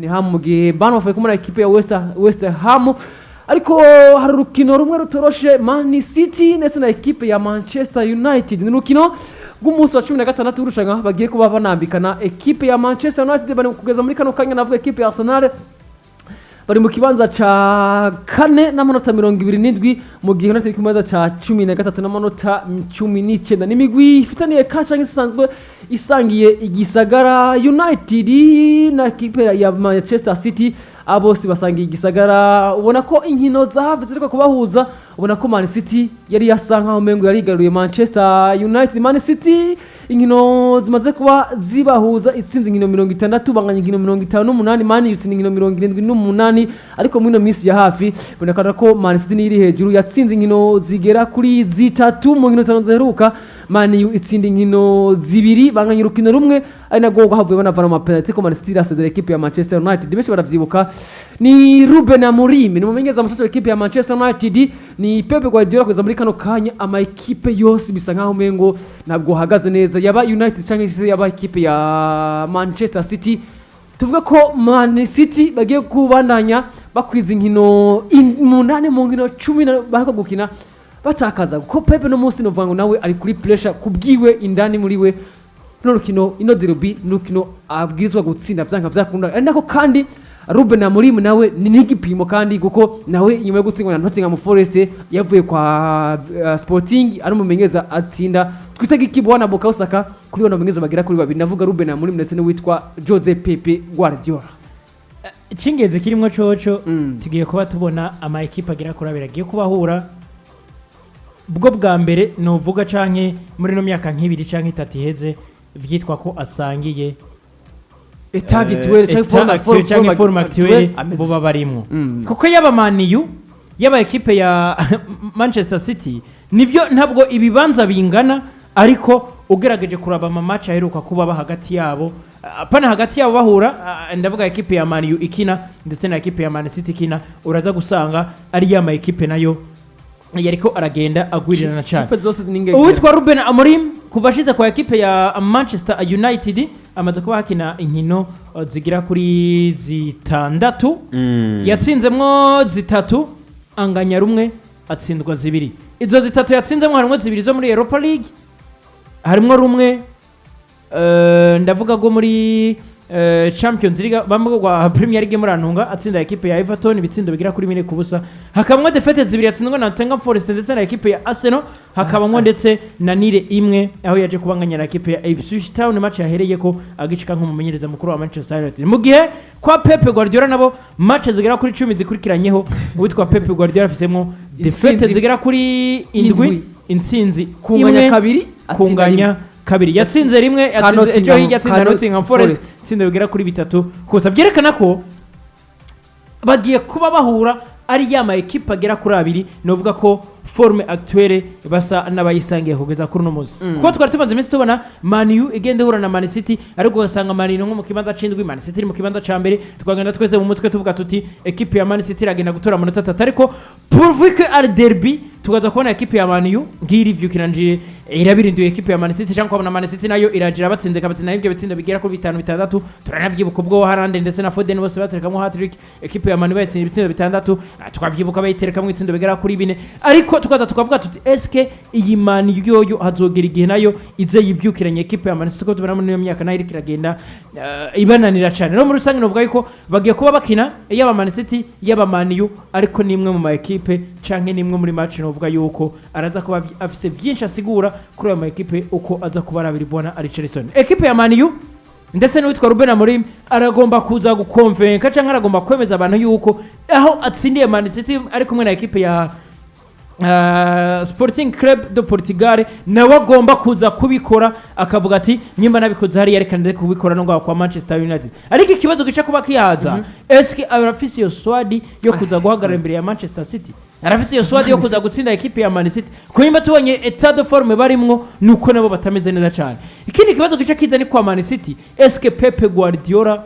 Tottenham mu gihe bano bavuye kumara equipe ya West Ham ariko hari urukino rumwe rutoroshe Man City ndetse na equipe ya Manchester United ni urukino rw'umunsi wa 16 w'urushanwa bagiye kuba banambikana equipe ya Manchester United bari kugeza muri kano kanya navuga equipe ya Arsenal bari mu kibanza ca 4 n'amanota 27 mu gihe United kibanza ca 13 n'amanota 19 n'imigwi ifitaniye kasha nk'isanzwe isangiye igisagara United na equipe ya Manchester City abose basangiye igisagara ubona ko inkino zahavu ziriko kubahuza ubona ko Man City yari yasanka aho mengo yarigaruye Manchester United. Man City inkino zimaze kuba zibahuza itsinze inkino 60 banganya inkino 58 Man yutsinze inkino 78 ariko muri no minsi ya hafi bonekana ko Man City ni iri hejuru yatsinze inkino zigera kuri zitatu mu nkino zano zeruka Man U itsinda inkino zibiri banganya urukino rumwe ari nago havuye banavana ama penalty ko Man City irasezera equipe ya Manchester United benshi baravyibuka ni Ruben Amorim ni mumenyeza amasosho equipe ya Manchester United ni Pep Guardiola kweza muri kano kanya ama equipe yose bisa nkaho mengo nabwo hagaze neza yaba United cyangwa se yaba equipe ya Manchester City tuvuga ko Man City bagiye kubandanya bakwiza inkino 8 mu nkino 10 barako gukina batakaza ko Pep no munsi no vango nawe ari kuri pressure kubwiwe indani muri we no rukino ino derby nukino abwizwa gutsinda byanka byakunda ari nako kandi Ruben Amorim nawe ni n'igipimo kandi guko nawe nyuma yo gutsindwa na Nottingham Forest yavuye kwa Sporting ari umumenyeza atsinda twitega ikibwana Boka Osaka kuri bano bamenyeza bagira kuri babiri navuga Ruben Amorim ndetse no witwa Jose Pepe Guardiola. Cingeze kirimo coco tugiye kuba tubona ama equipe agira kurabira giye kubahura bwo bwa mbere no vuga canke muri no myaka nk'ibiri canke 3 iheze vyitwa ko asangiye etagitwere canke form actuelle bo babarimwo kuko yaba Man U yaba equipe ya Manchester City nivyo ntabwo ibibanza bingana ariko ugerageje kuraba ama match aheruka kuba hagati yabo pana hagati yabo bahura ndavuga equipe ya Man U ikina ndetse na equipe ya Man City ikina uraza gusanga ari ya ma equipe nayo yariko aragenda agwirirana cyane uwitwa Ruben Amorim kubashize kwa equipe ya Manchester United amaze kuba hakina inkino zigira kuri zitandatu yatsinzemwo zitatu anganya rumwe atsindwa zibiri izo zitatu yatsinzemwo harimo zibiri zo muri Europa League harimo rumwe ndavuga go muri Champions League bamwe kwa Premier League muri Antunga atsinda equipe ya Everton ibitsindo bigira kuri 4 kubusa hakabamwe defete zibiri yatsindwa na Nottingham Forest ndetse na equipe ya Arsenal hakabamwe ndetse na Nile imwe aho yaje kubanganya na equipe ya Ipswich Town match yahereye ko agicika nk'umumenyereza mukuru wa Manchester United mu gihe kwa Pep Guardiola nabo match zigera kuri 10 zikurikiranyeho witwa Pep Guardiola afisemo defete zigera kuri 7 intsinzi kunganya kabiri kunganya kabiri yatsinze rimwe yatsinze ejo yatsinda Nottingham Forest tsinda bigera kuri 3 kusa byerekana ko bagiye kuba bahura ari ya ma equipe agera kuri abiri novuga ko forme actuelle basa n'abayisangiye kugeza kuri no munsi kuko twari tubanze iminsi tubona Man U igende hura na Man City ariko gasanga Man U nko mu kibanza cindwi Man City mu kibanza ca mbere twagenda twese mu mutwe tuvuga tuti equipe ya Man City iragenda gutora amanota 3 ariko pourvu que al derby tugaza kubona equipe ya Man U ngiri vyukiranjiye irabirinduye equipe ya Man City cyangwa kubona Man City nayo iragira batsinze kabatsinda ibyo bitsinda bigera kuri 5-6 turanavyibuka ubwo Harande ndetse na Foden bose baterekamwe hat-trick equipe ya Man U batsinze ibitsinda 6 tukavyibuka bayiterekamwe ibitsindo bigera kuri 4 ariko tukaza tukavuga tuti eske iyi Man U yoyo hazogera igihe nayo ize yivyukiranye equipe ya Man City ko tubona muri iyo myaka nayo irikiragenda ibananira cyane no muri rusange novuga yuko bagiye kuba bakina yaba Man City yaba Man U ariko nimwe mu ma equipe canke nimwe muri match novuga yuko araza kuba afise byinshi asigura kuri ama equipe uko aza kuba arabiribona ari Chelsea equipe ya Man U ndetse n'uwitwa Ruben Amorim aragomba kuza gukonvenka canke aragomba kwemeza abantu yuko aho atsindiye Man City ari kumwe na equipe ya Sporting Club de Portugal nawe agomba kuza kubikora akavuga ati nyimba nabikoze hari yarekande kubikora no kwa Manchester United ariko ikibazo gica kuba kiyaza eske arafise yo swadi yo kuza guhagarara imbere ya Manchester City arafise yo swadi yo kuza gutsinda equipe ya Man City kuimba tubonye etat de forme barimwo nuko nabo batameze neza cyane ikindi kibazo gica kiza ni kwa Man City eske Pep Guardiola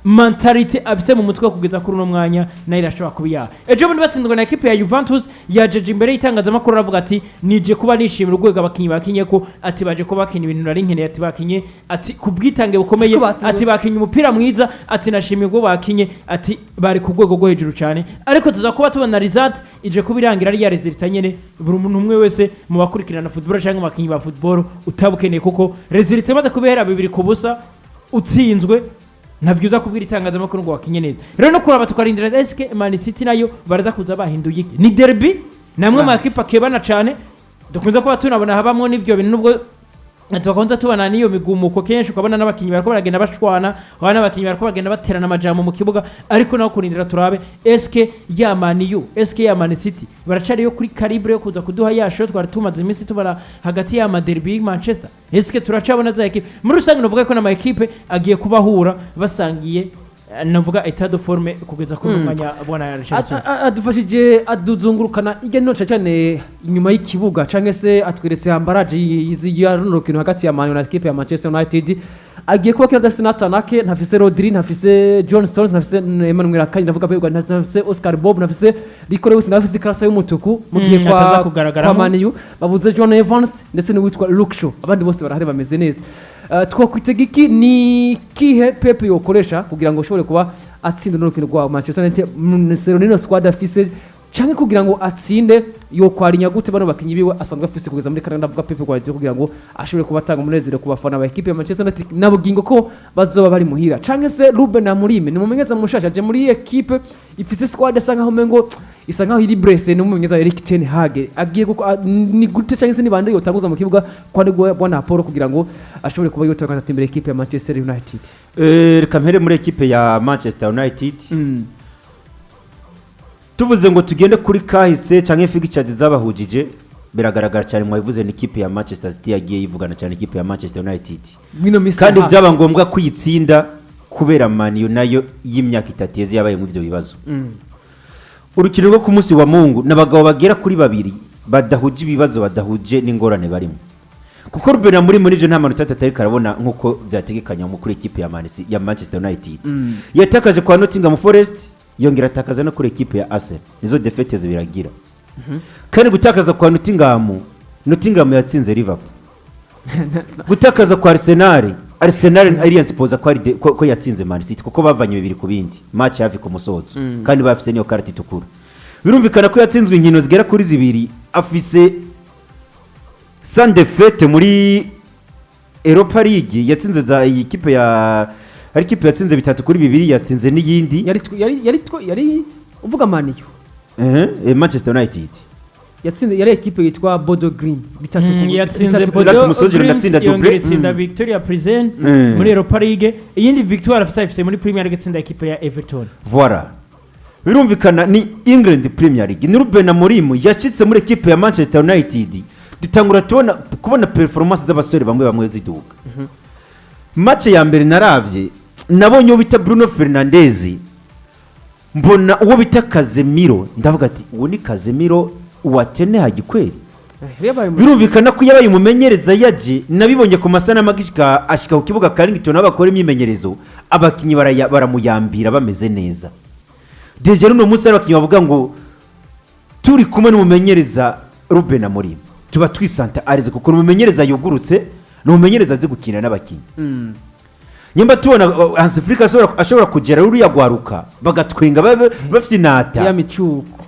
mentality afise mu mutwe kugeza kuri uno mwanya nayo irashobora kuba yaha. Ejo bundi batsinzwe na ekipe ya Juventus yajeje imbere y'itangazamakuru aravuga ati nije kuba nishimira urwego abakinyi bakinye ko ati baje ko bakinye ibintu nari nkeneye ati bakinye ati kubwitange bukomeye ati bakinye umupira mwiza ati nashimiye ubwo bakinye ati bari ku rwego rwo hejuru cyane ariko tuza kuba tubona result ije kubirangira ari ya result nyene buri umuntu umwe wese mu bakurikirana football cyangwa abakinyi ba football utabukeneye kuko result imaze kubera 2-0 utsinzwe ntabyo kubwira itangazamakuru ngo wakinye neza rero no kuraba tukarindira eske Man City nayo baraza kuza bahinduye iki ni derby namwe amakipe akebana cyane dukunze kuba tunabona habamwe n'ivyo bintu nubwo tubakonza tubana niyo migumuko kenshi ukabona n'abakinyi barako baragenda bashwana abana abakinyi barako bagenda baterana amajambo mu kibuga ariko naho kurindira turabe eske ya Man U eske ya Man City baracari yo kuri calibre yo kuza kuduha ya shot twari tumaze iminsi tubara hagati ya derby Manchester eske turacabona za equipe muri rusange novuga ko na ma equipe agiye kubahura basangiye navuga etat de forme kugeza ku mwanya bwana Richard adufashije aduzungurukana igeno cyane inyuma y'ikibuga canke se atweretse ambaraje y'irunukino hagati ya Man United equipe ya Manchester United agiye kuba kira dafise Natanake ntafise Rodri ntafise John Stones ntafise Emmanuel Akanyi ndavuga pe ntafise Oscar Bob ntafise Rico Lewis ntafise karata y'umutuku mu gihe kwa Man U babuze John Evans ndetse n'uwitwa Luke Shaw abandi bose barahari bameze neza twakwitega iki ni kihe Pepe yokoresha kugira ngo ushobore kuba atsinda n'urukino rwa Manchester United Seronino squad afise canke kugira ngo atsinde yo kwarinya gute bano bakinyi biwe asanzwe afise kugeza muri Canada avuga Pepe kwa kugira ngo ashobore kubatanga umunezero ku bafana ba equipe ya Manchester United nabugingo ko bazoba bari muhira canke se Ruben Amorim ni mumenyeza mushasha je muri equipe ifise squad asanga aho mengo isanga aho iri Bresse ni mumenyeza Erik ten Hag agiye ni gute canke se ni bande yotanguza mu kibuga kwa nego bwana Apollo kugira ngo ashobore kuba yotaka imbere equipe ya Manchester United reka mpere muri equipe ya Manchester United tuvuze ngo tugende kuri kahise canke fixtures zabahujije biragaragara cyane mwabivuze ni equipe ya Manchester City yagiye yivugana cyane equipe ya Manchester United kandi byaba ngombwa kuyitsinda kubera Man U nayo y'imyaka 3 yeze yabaye mu byo bibazo urukino rwo ku munsi wa Mungu nabagabo bagera kuri babiri badahuje ibibazo badahuje n'ingorane barimo kuko Ruben Amorim muri byo nta manota atari karabona nkuko byategekanya mu kuri equipe ya Manchester United yatakaje kwa Nottingham Forest yongera atakaza no kuri equipe ya Arsenal nizo defetes biragira kandi gutakaza kwa Nottingham yatsinze Liverpool gutakaza kwa Arsenal Alliance poza ko yatsinze Man City kuko bavanye bibiri ku bindi match yavi ku musozo kandi bafise niyo karti tukura birumvikana ko yatsinzwe inkino zigera kuri zibiri afise sans défaite muri Europa League yatsinze za equipe ya ari kipe yatsinze 3-2 yatsinze n'iyindi yari uvuga Man U Manchester United yatsinze yari equipe yitwa Bodo Green 3 yatsinze Bodo Green yatsinda double yatsinda Victoria Prison muri Europa League iyindi Victoria afise muri Premier League yatsinda equipe ya Everton voilà birumvikana ni England Premier League ni Ruben Amorim yacitse muri equipe ya Manchester United dutangura kubona performance z'abasore bamwe ziduga match ya mbere naravye nabonye ubita Bruno Fernandes mbona uwo bita Casemiro ndavuga ati uwo ni Casemiro watene hagikweri birumvikana ko yabaye umumenyereza yaje nabibonye ku masana magishika ashika ku kibuga Carrington abakora imyimenyerezo abakinyi baramuyambira bameze neza deje no munsi abakinyi bavuga ngo turi kumwe n'umumenyereza Ruben Amorim tuba twisanta arize kuko umumenyereza yugurutse n'umumenyereza azi gukina n'abakinyi nyamba tubona Hans Flick ashobora kugera ruri yagwaruka bagatwenga bafite inata ya micuko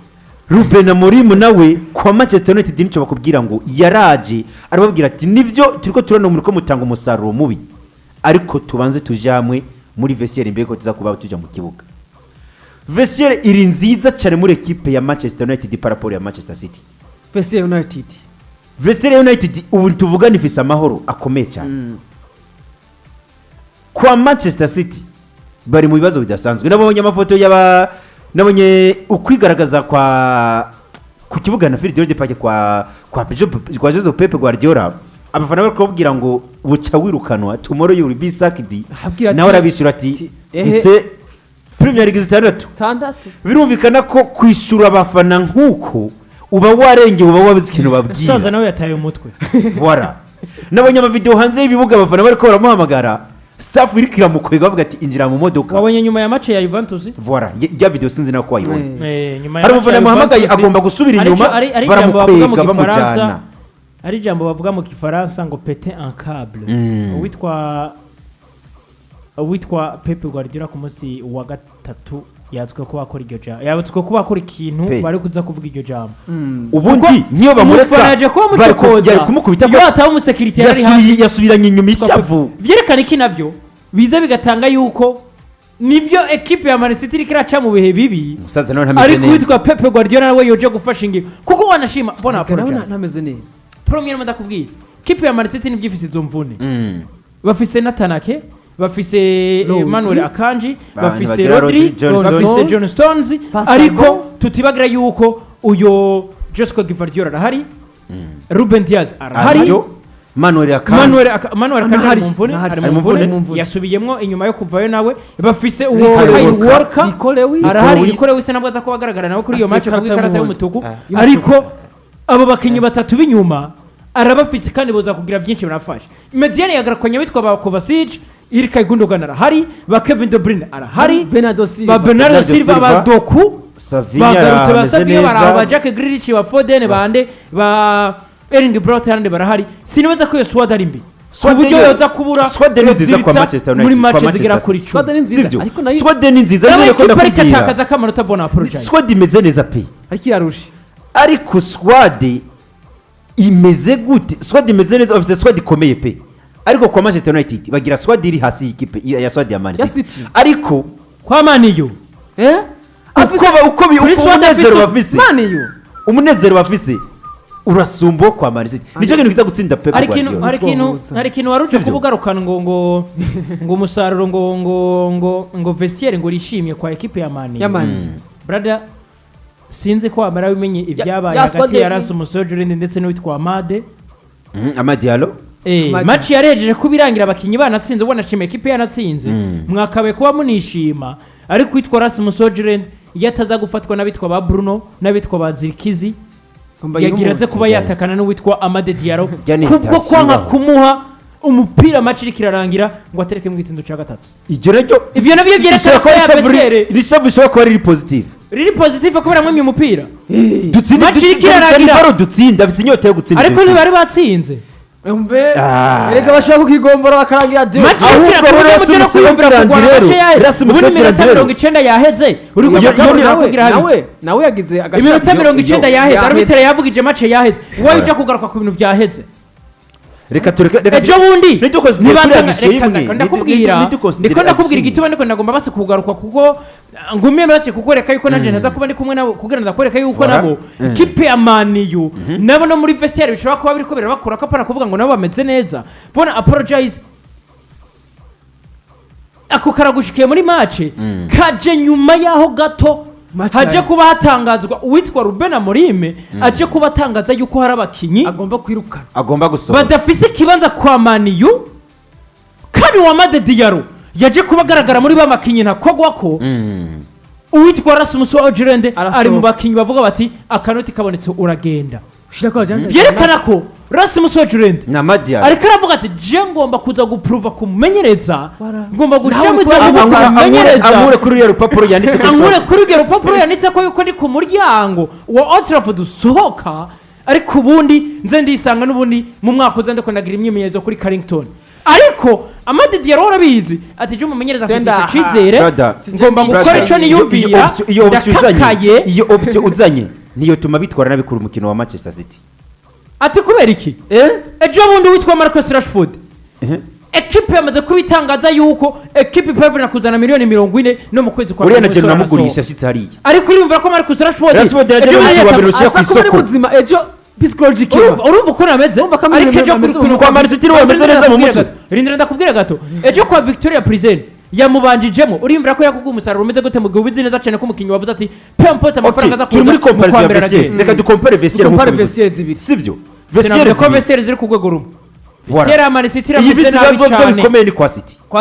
Ruben Amorim nawe kwa Manchester United nico bakubwira ngo yaraje arababwira ati nivyo turiko turana muri ko mutanga umusaruro mubi ariko tubanze tujamwe muri vestiaire imbere ko tuzakuba tuja mu kibuga vestiaire iri nziza cyane muri equipe ya Manchester United par rapport ya Manchester City vestiaire United ubu tuvuga nifisa amahoro akomeye cyane kwa Manchester City bari mu bibazo bidasanzwe nabonye amafoto nabonye ukwigaragaza ku kibuga na Field de Park kwa Jose Pepe Guardiola abafana bari kubwira ngo buca wirukanwa tomorrow you will be sacked nawe arabishura ati ise Premier League 6 birumvikana ko kwishura abafana nkuko uba warenge uba wabizi ikintu babwira saza nawe yataye umutwe voilà nabonye ama video hanze y'ibibuga abafana bari ko baramuhamagara staff iri kiramukwega bavuga ati injira mu modoka. wabonye nyuma ya match ya Juventus Voilà, ya video sinzi nako wayibonye. nyuma ya Hari match umufana ya muhamagaye Juventus, agomba gusubira inyuma baramukwega bamujana. ari ijambo bavuga mu Kifaransa ngo péter un câble. Uwitwa Pep Guardiola ku munsi wa gatatu yatswe ko bakora iryo jambo, yatswe ko bakora ikintu bari kuza kuvuga iryo jambo. Ubundi niyo bamureka bari kumukubita yo ataho umusekirite yari hasi yasubiranye inyuma ishavu. Vyerekana iki navyo biza bigatanga yuko nivyo equipe ya Man City iri kiraca mu bihe bibi. Musaza nawe ntameze neza. Ariko witwa Pep Guardiola nawe yoje gufasha ingingo kuko wanashima bona apology. Ntameze neza. Premier ndakubwira equipe ya Man City nivyo ifise izo mvune. Bafise Natanake, bafise Emmanuel Akanji, bafise Rodri, bafise John Stones, ariko tutibagira yuko uyo Josco Guardiola arahari, Ruben Diaz arahari, Manuel Akanji ari mu mvune yasubiyemwo inyuma yo kuvayo nawe, bafise uwo Kyle Walker arahari, Nico wese nabwo aza kubagaragara nawe kuri iyo match kuri karata y'umutuku, ariko abo bakinyi batatu binyuma arabafite kandi boza kugira byinshi barafasha. Mediane yagarakonya bitwa ba Kovacic, Ilkay Gundogan arahari, ba Kevin De Bruyne arahari, Bernardo Silva ba Doku, bagarutse basabye baraba Jack Grealish ba Foden bande ba Erling Braut Haaland barahari. Sinibaza ko yo squad ari mbi. Uburyo yoza kubura squad ni nziza kwa Manchester United, muri match zigira kuri 10. Squad ni nziza ariko nayo squad ni nziza niyo ko ndakubwira. Itakaza kamanota bona apologize. Squad imeze neza pe. Ariko squad imeze gute? Squad imeze neza, ofise squad ikomeye pe. Ariko kwa Manchester United bagira squad iri hasi y'ikipe ya squad ya Man City. Ariko kwa Man U uko umunezero bafise umunezero bafise urasumbo kwa Man City. Nico kintu kiza gutsinda Pep Guardiola. Hari kintu waruje kubugarukana ngo umusaruro ngo vestiaire ngo rishimye kwa equipe ya Man U. Brother, sinzi ko amara bimenye ibyabaye hagati ya Rasmus Hojlund ndetse n'uwitwa Amade Diallo. Match yarejeje kubirangira abakinyi banatsinze, ubona shime equipe yanatsinze, mwakabe kuba munishima, ariko witwa Rasmus Hojlund yataza gufatwa nabitwa ba Bruno nabitwa ba Zirkizi, yagiraze kuba yatakana n'uwitwa Amade Diallo kubwo kwanga kumuha umupira match ikirarangira ngo atereke mu gitindo cya gatatu. Ivyo nabyo byerekana ko yabetere risabishobora kuba riri positive. Riri positive kubera mwemye umupira. Dutsinda ikirarangira dutsinda bise inyota yo gutsinda. Ariko ntibari batsinze. Erega bashaka kukigombora bakarangira de. Rasmus Hojlund 90 yaheze. Uri nawe yagize agashaka. Iminota 90 yaheze. Arbitre yavugije match yaheze. Wowe ujya kugaruka ku bintu byaheze. Reka ejo bundi ndakubwira igituma ndiko ndagomba base kugaruka kuko ngumye base kukwereka yuko nanje naza kuba ndi kumwe nabo kugira ndakwereka yuko nabo kipe ya Man U nabo no muri vestiaire bishobora kuba biriko birabakura ko pana kuvuga ngo nabo bameze neza. Bona apologize ako karagushikiye muri match kaje nyuma yaho gato haje kuba hatangazwa uwitwa Ruben Amorim aje kuba atangaza yuko hari abakinyi agomba kwirukana, agomba gusohoka badafise ikibanza kwa Man U. Kandi wa Amade Diallo yaje kuba agaragara muri bamakinyi ntakogwako. Uwitwa Rasmus Hojlund ari mu bakinyi bavuga bati akanoti kabonetse uragenda. Vyerekana ko Rasmus Hojlund na Madia ariko aravuga ati je ngomba kuza guprova kumumenyereza, ngomba gushamiza kumumenyereza. Amure kuri rupapuro yanditse ko yuko ndi ku muryango wa Old Trafford sohoka, ariko ubundi nze ndisanga n'ubundi mu mwaka uza ndiko ndagira imyimenyerezo kuri Carrington. Ariko Amade Diallo arabizi ati je umumenyereza afite icizere, ngomba gukora ico niyumvira. Iyo option uzanye niyo tuma bitwara nabikura umukino wa Manchester City. Ati kubera iki? Ejo bundi witwa Marcus Rashford equipe yamaze kubitangaza yuko equipe ipavu na kuzana miliyoni 40 no mu kwezi kwa uriya na Jeno namugurisha shitse hariya. Ariko urumva ko Marcus Rashford yaje wa mbere rushiya ku isoko ejo psychological urumva ko nameze, ariko ejo kwa Man City wameze neza mu mutwe. Rindira ndakubwira gato ejo kwa Victoria Prison yamubanjijemo, urimvira ko yakuguye umusaruro umeze gute mu gihugu neza cyane ko umukinyi wavuze ati pempote amafaranga za kuza muri comparison. Reka dukompare vestiaire zibiri sivyo? Vestiaire ziri ku rwego rumwe. Vestiaire ya Man City rameze nabi cyane. Bikomeye ni kwa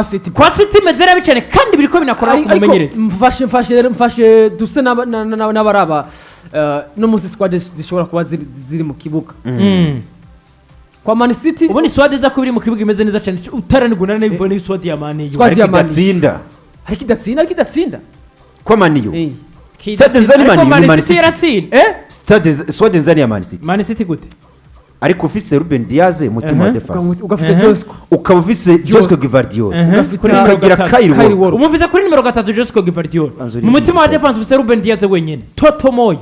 City meze nabi cyane kandi biriko binakora ku mumenyereza. Mfashe duse n'abaraba no musi squad zishobora kuba ziri mu kibuga. kwa Man City ubone swad iza kubiri mu kibuga imeze neza cyane utaraniguna n'ibone swad ya Man U Swad ya Man U. ariko idatsinda kwa Man U Eh. Stade nzani Man U ni Man Man City yaratsinda Swad nzani ya Man City Man City gute ariko ufise Ruben Diaz mutima wa defense ugafite Josco ukaba ufise Josco Gvardiol ukagira Kyle Walker umuvise kuri nimero 3 Josco Gvardiol mu mutima wa defense ufise Ruben Diaz wenyene Toto Moy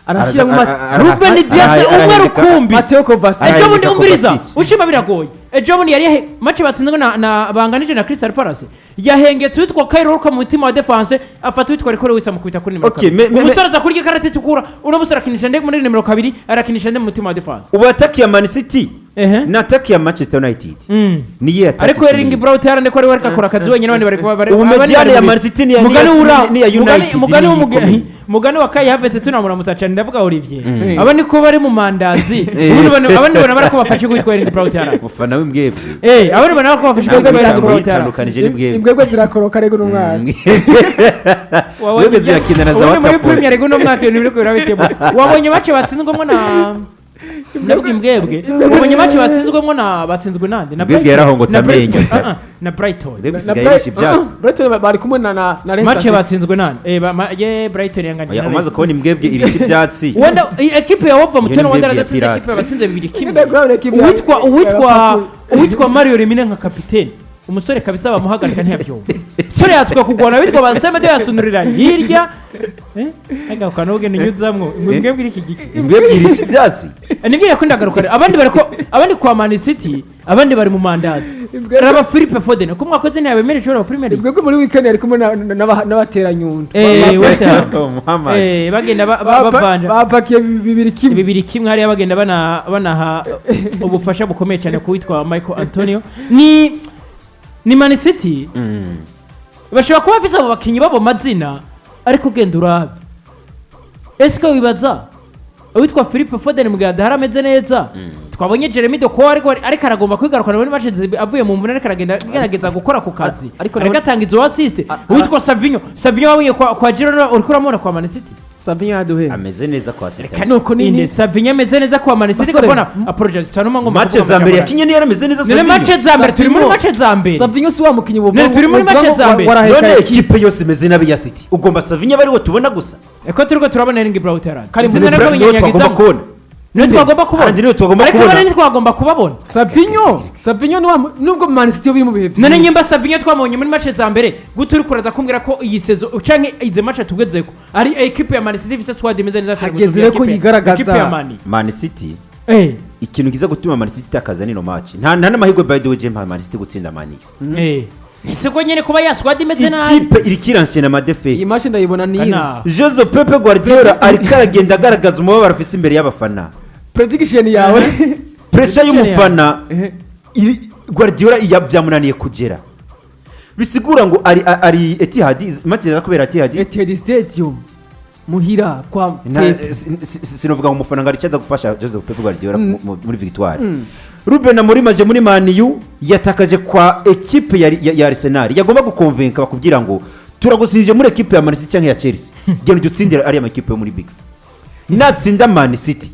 arashyira mu Ruben Diaz umwe rukumbi Mateo Kovacic ejo bundi umbiriza ushima biragoye ejo bundi yari match batsinzwe na banganije na Crystal Palace yahengetse witwa Kyle Walker mu mutima wa defense afata witwa Rekore witsa mu kubita kuri nimero 2 umusore za kurya karate tukura uno musore akinisha ndege muri nimero 2 arakinisha ndege mu mutima wa defense ubu ataki ya Man City na ataki ya Manchester United niye ataki ariko Erling Braut Haaland ko ari warika kora kazi wenyine abandi bari ubu mediane ya Man City ni ya United mugani wa Kai Havertz tunamuramutsa cyane ndavuga Olivier abandi ko bari mu mandazi abandi bona barako bafashe kwitwa Erling Braut Haaland ufana w'imbwebwe abandi bona ko bafashe kwitwa Erling Braut Haaland tandukanije n'imbwebwe imbwebwe zirakoroka rego n'umwana webwe zirakindana za muri Waterford Premier League no mwaka ibintu biriko birabitemo wabonye match batsinzwemo na Ndabwo imbwebwe ubonye match batsinzwemo na batsinzwe nande na Imbwebwe yarahongotse amenyo na Brighton bisigayirisha ibyatsi Brighton bari kumwe na match batsinzwe nande Brighton yanganye umaze kubona imbwebwe irisha ibyatsi wenda equipe ya Wolves mutone wanda radatsinze equipe batsinze 2-1 uwitwa Mario Lemine nka kapiteni umusore kabisa bamuhagarika ntiyabyumva sore yatwa kugwana witwa baseme de yasunurira hirya aga kanoge ninyuzamwo imbwebwe iri kigiki imbwebwe irisha ibyatsi nibwira ko ndagaruka abandi kwa Man City abandi bari mu mandazi raba Philippe Foden ko mwakoze ntiyabe mere cyo Premier League imbwebwe muri weekend yari kumwe n'abatera nyundo bagenda bavanja bapakiye 2-1 hariya bagenda banaha ubufasha bukomeye cyane kuwitwa Michael Antonio ni Man City bashobora kuba bafise abo bakinyi babo mazina ariko genda urabe eske wibaza witwa Philippe Foden mu gada harameze neza twabonye Jeremy Doku ariko aragomba kwigarukana muri match avuye mu mvune ariko aragerageza gukora ku kazi ariko atanga izo assist witwa Savinho wabuye kwa Girona uriko uramubona kwa Man City Savinho yaduhe ameze neza kwa City nuko nini Savinho ameze neza kwa Man City kubona apologize tanuma ngo match za mbere yakinye ni yarameze neza Savinho match za mbere turi muri match za mbere Savinho si wa mukinyi bo turi muri match za mbere none equipe yose imeze nabi ya City ugomba Savinho bari wo tubona gusa eko turiko turabona Erling Braut Haaland kandi muzina ko binyanyagiza twagomba kubona ariko twagomba kubabona Savinho nubwo Man City biri mu bihe byiza none nyimba Savinho twamubonye muri match za mbere gute uri kuraza kumbwira ko iyi sezo canke ize match tugezeko ari equipe ya Man City ifite squad imeze neza cyane hageze ko yigaragaza Man City ikintu kiza gutuma Man City takaza nino match nta n'amahirwe by the way Man City gutsinda Man U ese ko nyene kuba ya squad imeze nabi ikipe iri kiranse na madefete iyi match ndayibona ni Jose Pepe Guardiola ari karagenda agaragaza umubabaro afise imbere y'abafana prediction yawe pressure y'umufana Guardiola yabyamunaniye kugera bisigura ngo ari Etihad match za kubera Etihad Stadium muhira kwa sinovuga ngo umufana ngari cyaza gufasha Jose Pepe Guardiola muri victoire Ruben Amorim aje muri Man U yatakaje kwa equipe ya Arsenal yagomba gukonvenka bakubwira ngo turagusinje muri equipe ya Man City cyangwa ya Chelsea genda dutsindira ari ama equipe yo muri big natsinda Man City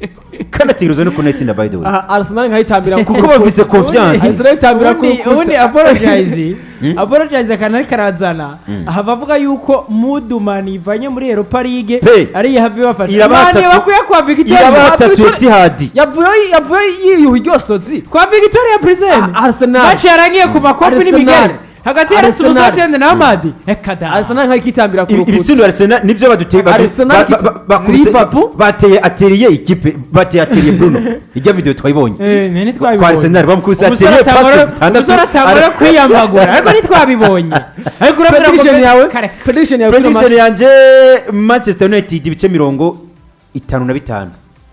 kandi atiruzo no kunetsinda by the way Arsenal nkayitambira kuko bafise confiance Arsenal itambira ko ubundi apologize kanari karazana aha bavuga yuko Mudman ivanye muri Europa League ari yahavi bafasha mane bakuye kwa Victoria irabatatu Etihad yavuye yiyuhi ryosozi kwa Victoria Prison Arsenal match yarangiye ku makofi n'imigere hagati ya Arsenal na Amadi ekada Arsenal nkayitambira ku rukuta ibitsindo Arsenal nivyo baduteye bateye atelier equipe bateye atelier Bruno ijya video twayibonye nene twabibonye kwa Arsenal bamukubise atelier pass standard umusore kwiyamagura ariko nitwabibonye ariko prediction yanje Manchester United ibice 55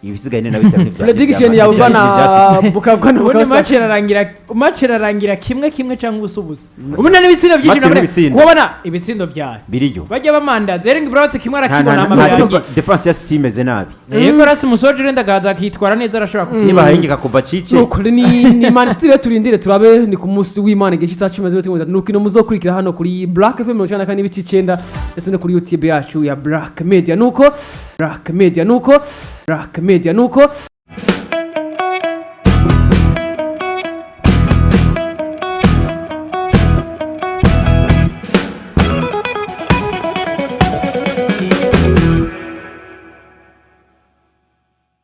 ibisigaye na bitanu bya prediction yawe bana bukabwana match irarangira kimwe cyangwa ubusubuza ubu nane ibitsindo byinshi kubona ibitsindo byayo biriyo bajya bamandaza Erling Braut kimwe arakibona amabya defense ya team eze nabi yego Rasmus Hojlund ndagaza akitwara neza arashobora kutiba hengeka kuva cice nuko ni Man City turindire turabe ni ku munsi w'Imana igihe cy'itacu 10 nuko ino muzokurikira hano kuri Black FM 94.9 ndetse no kuri YouTube yacu ya Black Media nuko